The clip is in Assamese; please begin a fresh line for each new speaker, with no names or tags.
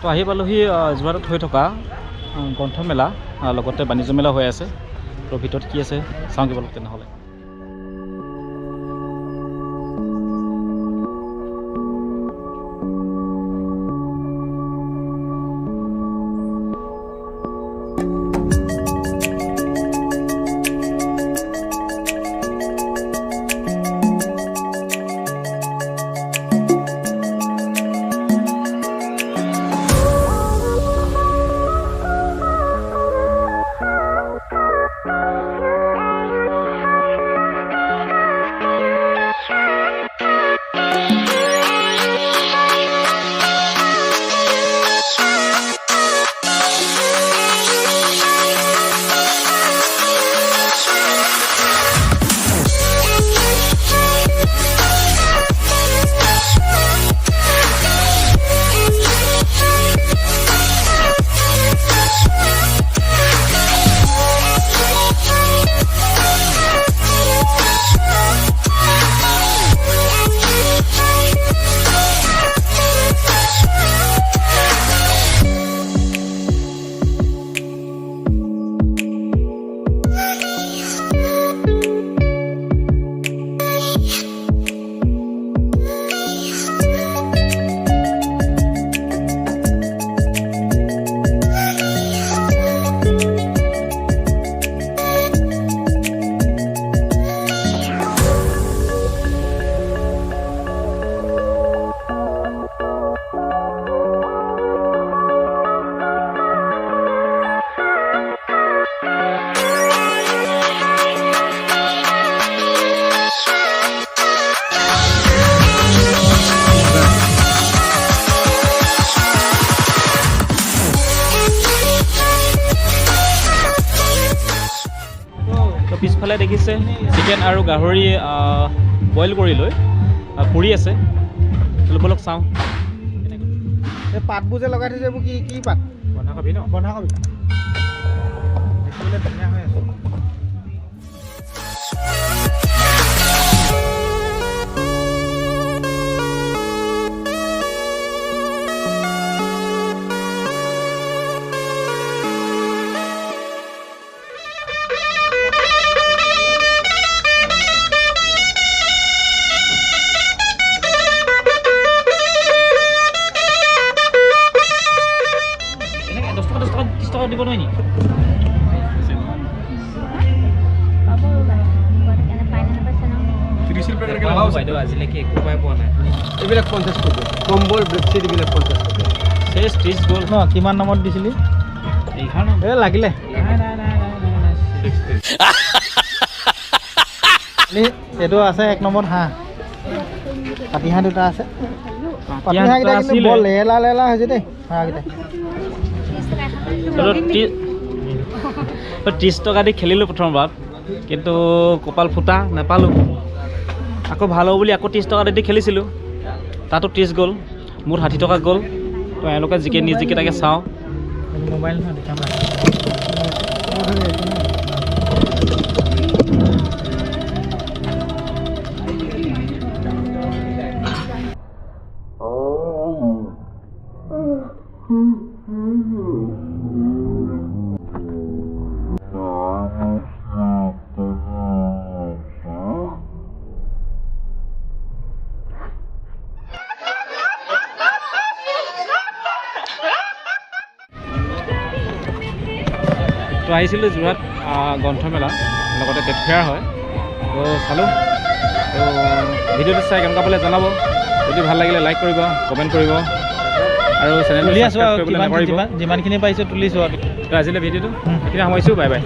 তো আহি পালোহি যোৰহাটত হৈ থকা গ্ৰন্থমেলা লগতে বাণিজ্য মেলা হৈ আছে। তো ভিতৰত কি আছে চাওঁ কি বলক তেনেহ'লে। পিছফালে দেখিছে চিকেন আৰু গাহৰি বইল কৰি লৈ পুৰি আছে। বলক চাওঁ।
এই পাতবোৰ যে লগাই থৈছে এইবোৰ কি পাত?
বন্ধাকবি ন?
বন্ধাকবি দেখিবলৈ ধুনীয়া হৈ আছে।
দিব নহয় নি? আজিলৈকে একো পাই পোৱা নাই।
এইবিলাক 50 টকা কম্বল বেডশ্বীট এইবিলাক 50 টকা।
30 গ'ল ন? কিমান নামত দিছিলি? এই লাগিলে
এইটো আছে 1 নম্বৰত হাঁহ, পাতি হাঁহ দুটা আছে। পাতি হাঁহকেইটা কিন্তু বৰ লেলা লেলা হৈছে দেই হাঁহকেইটা।
30 টকা দি খেলিলোঁ প্ৰথমবাৰ, কিন্তু কপাল ফুটা নাপালোঁ। আকৌ ভাল হ'ব বুলি আকৌ 30 টকা দি খেলিছিলোঁ, তাতো 30 গ'ল, মোৰ 60 টকা গ'ল। তো এওঁলোকে জিকে তাকে চাওঁ।
মোবাইল নহয় দেখা পাই।
তো আহিছিলোঁ যোৰহাট গ্ৰন্থমেলা, লগতে টেট ফেয়াৰ হয়। তো চালোঁ। তো ভিডিঅ'টো চাই কেনেকুৱা পালে জনাব। যদি ভাল লাগিলে লাইক কৰিব, কমেণ্ট কৰিব আৰু চেনেলটো সাবস্ক্ৰাইব কৰিবলৈ নাপাহৰিব।
যিমানখিনি পাইছোঁ তুলিছোঁ আৰু।
তো আজিলৈ ভিডিঅ'টো এইখিনি সামৰিছোঁ। Bye bye.